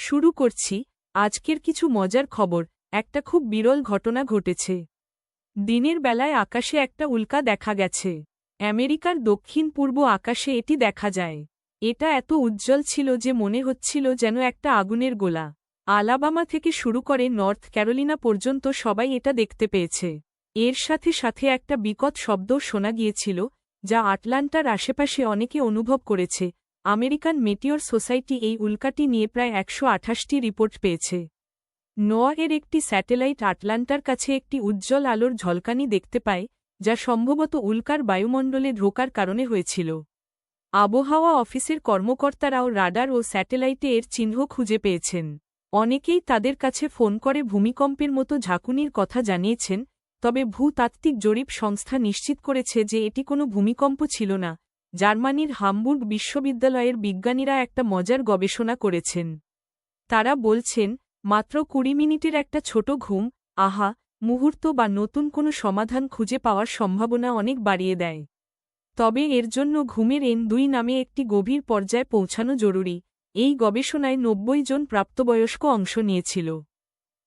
শুরু করছি আজকের কিছু মজার খবর। একটা খুব বিরল ঘটনা ঘটেছে। দিনের বেলায় আকাশে একটা উল্কা দেখা গেছে। আমেরিকার দক্ষিণ পূর্ব আকাশে এটি দেখা যায়। এটা এত উজ্জ্বল ছিল যে মনে হচ্ছিল যেন একটা আগুনের গোলা। আলাবামা থেকে শুরু করে নর্থ ক্যারোলিনা পর্যন্ত সবাই এটা দেখতে পেয়েছে। এর সাথে সাথে একটা বিকট শব্দও শোনা গিয়েছিল, যা আটলান্টার আশেপাশে অনেকে অনুভব করেছে। আমেরিকান মেটিওর সোসাইটি এই উল্কাটি নিয়ে প্রায় 128টি রিপোর্ট পেয়েছে। নোয়াহের একটি স্যাটেলাইট আটলান্টার কাছে একটি উজ্জ্বল আলোর ঝলকানি দেখতে পায়, যা সম্ভবত উল্কার বায়ুমণ্ডলে ঢোকার কারণে হয়েছিল। আবহাওয়া অফিসের কর্মকর্তারাও রাডার ও স্যাটেলাইটে এর চিহ্ন খুঁজে পেয়েছেন। অনেকেই তাদের কাছে ফোন করে ভূমিকম্পের মতো ঝাঁকুনির কথা জানিয়েছেন, তবে ভূতাত্ত্বিক জরিপ সংস্থা নিশ্চিত করেছে যে এটি কোনো ভূমিকম্প ছিল না। জার্মানির হামবুর্গ বিশ্ববিদ্যালয়ের বিজ্ঞানীরা একটা মজার গবেষণা করেছেন। তারা বলছেন, মাত্র 20 মিনিটের একটা ছোট ঘুম, মুহূর্ত বা নতুন কোনো সমাধান খুঁজে পাওয়ার সম্ভাবনা অনেক বাড়িয়ে দেয়। তবে এর জন্য ঘুমের N2 নামে একটি গভীর পর্যায়ে পৌঁছানো জরুরি। এই গবেষণায় 90 জন প্রাপ্তবয়স্ক অংশ নিয়েছিল।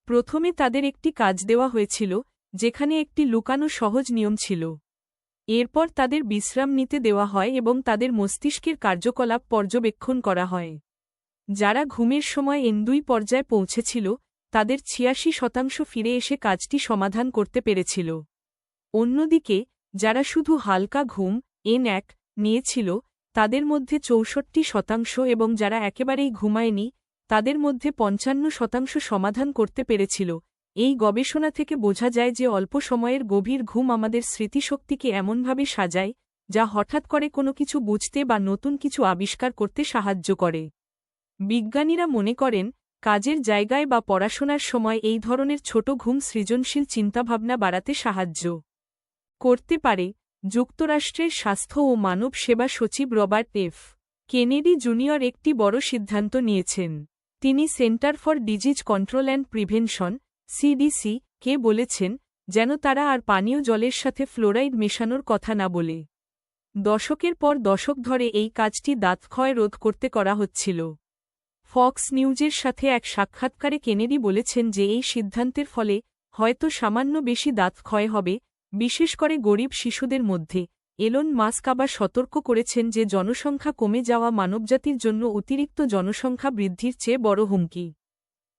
প্রথমে তাদের একটি কাজ দেওয়া হয়েছিল, যেখানে একটি লুকানো সহজ নিয়ম ছিল। এরপর তাদের বিশ্রাম নিতে দেওয়া হয় এবং তাদের মস্তিষ্কের কার্যকলাপ পর্যবেক্ষণ করা হয়। যারা ঘুমের সময় N2 পর্যায়ে পৌঁছেছিল, তাদের 86% ফিরে এসে কাজটি সমাধান করতে পেরেছিল। অন্যদিকে যারা শুধু হালকা ঘুম N1 নিয়েছিল, তাদের মধ্যে 64% এবং যারা একেবারেই ঘুমায়নি, তাদের মধ্যে 55% সমাধান করতে পেরেছিল। এই গবেষণা থেকে বোঝা যায় যে অল্প সময়ের গভীর ঘুম আমাদের স্মৃতিশক্তিকে এমনভাবে সাজায়, যা হঠাৎ করে কোনো কিছু বুঝতে বা নতুন কিছু আবিষ্কার করতে সাহায্য করে। বিজ্ঞানীরা মনে করেন, কাজের জায়গায় বা পড়াশোনার সময় এই ধরনের ছোট ঘুম সৃজনশীল চিন্তাভাবনা বাড়াতে সাহায্য করতে পারে। যুক্তরাষ্ট্রের স্বাস্থ্য ও মানব সেবা সচিব রবার্ট এফ কেনেডি জুনিয়র একটি বড় সিদ্ধান্ত নিয়েছেন। তিনি centre for disease control and prevention (CDC) কে বলেছেন, যেন তারা আর পানীয় জলের সাথে ফ্লোরাইড মেশানোর কথা না বলে। দশকের পর দশক ধরে এই কাজটি দাঁতক্ষয় রোধ করতে করা হচ্ছিল। ফক্স নিউজের সাথে এক সাক্ষাৎকারে কেনেডি বলেছেন যে এই সিদ্ধান্তের ফলে হয়তো সামান্য বেশি দাঁত ক্ষয় হবে, বিশেষ করে গরিব শিশুদের মধ্যে। এলন মাস্ক আবার সতর্ক করেছেন যে জনসংখ্যা কমে যাওয়া মানবজাতির জন্য অতিরিক্ত জনসংখ্যা বৃদ্ধির চেয়ে বড় হুমকি।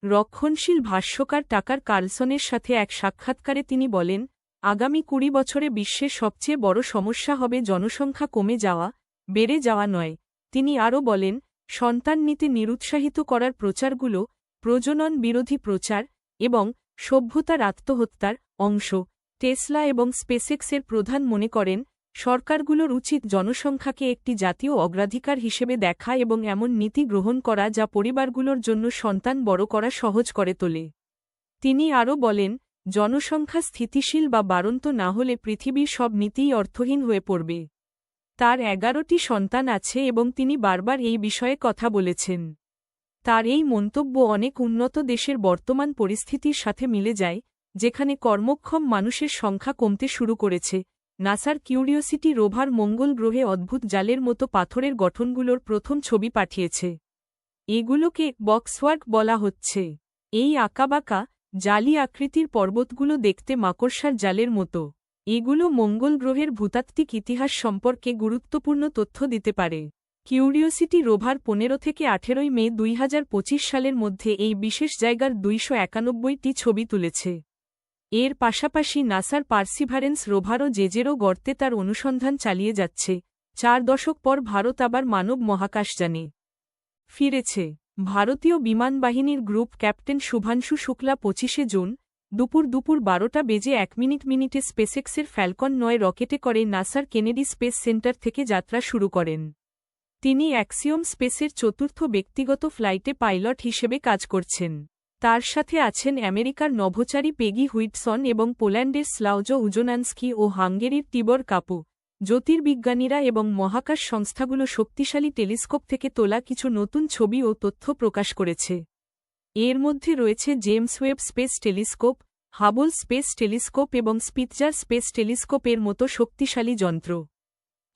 রক্ষণশীল ভাষ্যকার টাকার কার্লসনের সাথে এক সাক্ষাৎকারে তিনি বলেন, আগামী 20 বছরে বিশ্বের সবচেয়ে বড় সমস্যা হবে জনসংখ্যা কমে যাওয়া, বেড়ে যাওয়া নয়। তিনি আরও বলেন, সন্তান নিতে নিরুৎসাহিত করার প্রচারগুলো, প্রজনন বিরোধী প্রচার, এবং সভ্যতার আত্মহত্যার অংশ। টেসলা এবং স্পেসএক্সের প্রধান মনে করেন, সরকারগুলোর উচিত জনসংখ্যাকে একটি জাতীয় অগ্রাধিকার হিসেবে দেখা এবং এমন নীতি গ্রহণ করা যা পরিবারগুলোর জন্য সন্তান বড় করা সহজ করে তোলে। তিনি আরও বলেন, জনসংখ্যা স্থিতিশীল বা বাড়ন্ত না হলে পৃথিবীর সব নীতিই অর্থহীন হয়ে পড়বে। তার 11টি সন্তান আছে এবং তিনি বারবার এই বিষয়ে কথা বলেছেন। তার এই মন্তব্য অনেক উন্নত দেশের বর্তমান পরিস্থিতির সাথে মিলে যায়, যেখানে কর্মক্ষম মানুষের সংখ্যা কমতে শুরু করেছে। নাসার কিউরিওসিটি রোভার মঙ্গল গ্রহে অদ্ভুত জালের মতো পাথরের গঠনগুলোর প্রথম ছবি পাঠিয়েছে। এগুলোকে বক্সওয়ার্ক বলা হচ্ছে। এই আঁকাবাঁকা, জালি আকৃতির পর্বতগুলো দেখতে মাকড়সার জালের মতো। এগুলো মঙ্গল গ্রহের ভূতাত্ত্বিক ইতিহাস সম্পর্কে গুরুত্বপূর্ণ তথ্য দিতে পারে। কিউরিওসিটি রোভার 15 থেকে 18 মে 2025 সালের মধ্যে এই বিশেষ জায়গার 291টি ছবি তুলেছে। এর পাশাপাশি নাসার পার্সিভারেন্স রোভারও জেজেরো গর্তে তার অনুসন্ধান চালিয়ে যাচ্ছে। 4 দশক পর ভারত আবার মানব মহাকাশযানে ফিরেছে। ভারতীয় বিমান বাহিনীর group captain Shubhanshu Shukla 25 June দুপুর 12:01 স্পেসএক্সের ফ্যালকন 9 রকেটে করে নাসার কেনেডি স্পেস সেন্টার থেকে যাত্রা শুরু করেন। তিনি অ্যাক্সিওম স্পেসের চতুর্থ ব্যক্তিগত ফ্লাইটে পাইলট হিসেবে কাজ করছেন। তার সাথে আছেন আমেরিকার নভোচারী পেগি হুইটসন এবং পোল্যান্ডের স্লাউজো উজোনান্স্কি ও হাঙ্গেরির টিবর কাপু। জ্যোতির্বিজ্ঞানীরা এবং মহাকাশ সংস্থাগুলো শক্তিশালী টেলিস্কোপ থেকে তোলা কিছু নতুন ছবি ও তথ্য প্রকাশ করেছে। এর মধ্যে রয়েছে James Webb space telescope, Hubble space telescope এবং স্পিৎজার স্পেস টেলিস্কোপ এর মতো শক্তিশালী যন্ত্র।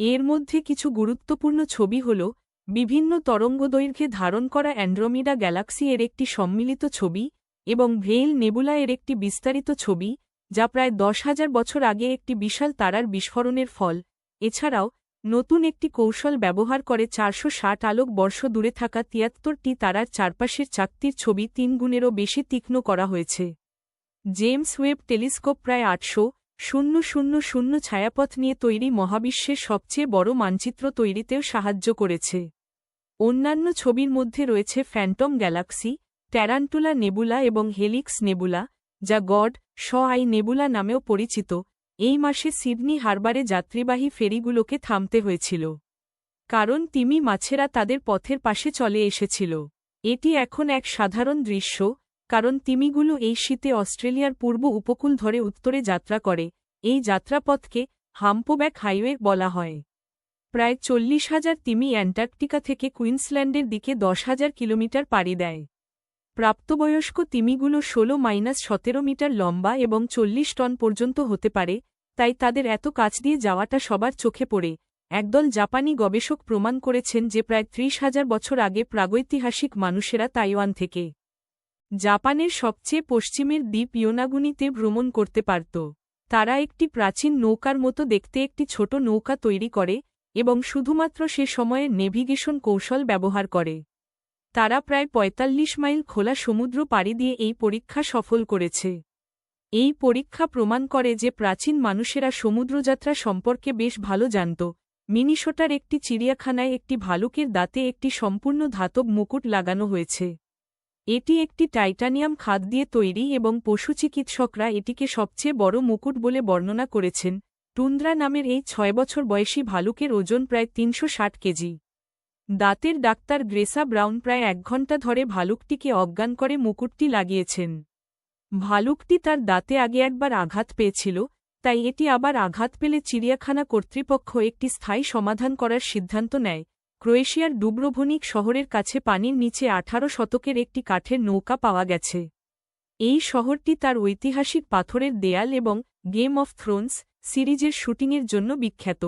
এর মধ্যে কিছু গুরুত্বপূর্ণ ছবি হল, বিভিন্ন তরঙ্গদৈর্ঘ্যে ধারণ করা অ্যান্ড্রোমিডা গ্যালাক্সি এর একটি সম্মিলিত ছবি এবং ভেইল নেবুলা এর একটি বিস্তারিত ছবি, যা প্রায় 10,000 বছর আগে একটি বিশাল তারার বিস্ফোরণের ফল। এছাড়াও নতুন একটি কৌশল ব্যবহার করে 460 আলোক বর্ষ দূরে থাকা 73টি তারার চারপাশের চাকতির ছবি 3 গুণেরও বেশি তীক্ষ্ণ করা হয়েছে। জেমস ওয়েব টেলিস্কোপ প্রায় 800,000 ছায়াপথ নিয়ে তৈরি মহাবিশ্বের সবচেয়ে বড় মানচিত্র তৈরিতেও সাহায্য করেছে। অন্যান্য ছবির মধ্যে রয়েছে ফ্যান্টম গ্যালাক্সি, ট্যারান্টুলা নেবুলা এবং হেলিক্স নেবুলা, যা গড আই নেবুলা নামেও পরিচিত। এই মাসে সিডনি হারবারে যাত্রীবাহী ফেরিগুলোকে থামতে হয়েছিল, কারণ তিমি মাছেরা তাদের পথের পাশে চলে এসেছিল। এটি এখন এক সাধারণ দৃশ্য, কারণ তিমিগুলো এই শীতে অস্ট্রেলিয়ার পূর্ব উপকূল ধরে উত্তরে যাত্রা করে। এই যাত্রাপথকে হাম্পব্যাক হাইওয়ে বলা হয়। প্রায় 40,000 তিমি অ্যান্টার্কটিকা থেকে কুইন্সল্যান্ডের দিকে 10,000 কিলোমিটার পাড়ি দেয়। প্রাপ্তবয়স্ক তিমিগুলো 16-17 মিটার লম্বা এবং 40 টন পর্যন্ত হতে পারে, তাই তাদের এত কাছ দিয়ে যাওয়াটা সবার চোখে পড়ে। একদল জাপানি গবেষক প্রমাণ করেছেন যে প্রায় 30,000 বছর আগে প্রাগৈতিহাসিক মানুষেরা তাইওয়ান থেকে জাপানের সবচেয়ে পশ্চিমের দ্বীপ ইয়োনাগুনিতে ভ্রমণ করতে পারত। তারা একটি প্রাচীন নৌকার মতো দেখতে একটি ছোট নৌকা তৈরি করে এবং শুধুমাত্র সে সময়ে নেভিগেশন কৌশল ব্যবহার করে। তারা প্রায় 45 মাইল খোলা সমুদ্র পাড়ি দিয়ে এই পরীক্ষা সফল করেছে। এই পরীক্ষা প্রমাণ করে যে প্রাচীন মানুষেরা সমুদ্রযাত্রা সম্পর্কে বেশ ভালো জানত। মিনিসোটার একটি চিড়িয়াখানায় একটি ভালুকের দাঁতে একটি সম্পূর্ণ ধাতব মুকুট লাগানো হয়েছে। এটি একটি টাইটানিয়াম খাদ দিয়ে তৈরি এবং পশুচিকিৎসকরা এটিকে সবচেয়ে বড় মুকুট বলে বর্ণনা করেছেন। টুন্দ্রা নামের এই 6 বছর বয়সী ভালুকের ওজন প্রায় 360 কেজি। দাঁতের ডাক্তার গ্রেসা ব্রাউন প্রায় 1 ঘণ্টা ধরে ভালুকটিকে অজ্ঞান করে মুকুটটি লাগিয়েছেন। ভালুকটি তার দাঁতে আগে একবার আঘাত পেয়েছিল, তাই এটি আবার আঘাত পেলে চিড়িয়াখানা কর্তৃপক্ষ একটি স্থায়ী সমাধান করার সিদ্ধান্ত নেয়। ক্রোয়েশিয়ার ডুব্রোভনিক শহরের কাছে পানির নিচে 18 শতকের একটি কাঠের নৌকা পাওয়া গেছে। এই শহরটি তার ঐতিহাসিক পাথরের দেয়াল এবং গেম অফ থ্রোনস সিরিজের শুটিংয়ের জন্য বিখ্যাত।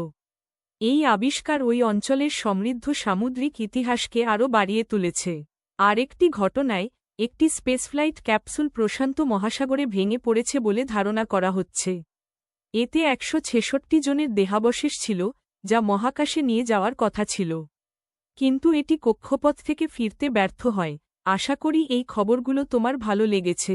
এই আবিষ্কার ওই অঞ্চলের সমৃদ্ধ সামুদ্রিক ইতিহাসকে আরও বাড়িয়ে তুলেছে। আরেকটি ঘটনায় একটি স্পেসফ্লাইট ক্যাপসুল প্রশান্ত মহাসাগরে ভেঙে পড়েছে বলে ধারণা করা হচ্ছে। এতে 166 জনের দেহাবশেষ ছিল, যা মহাকাশে নিয়ে যাওয়ার কথা ছিল, কিন্তু এটি কক্ষপথ থেকে ফিরতে ব্যর্থ হয়। আশা করি এই খবরগুলো তোমার ভালো লেগেছে।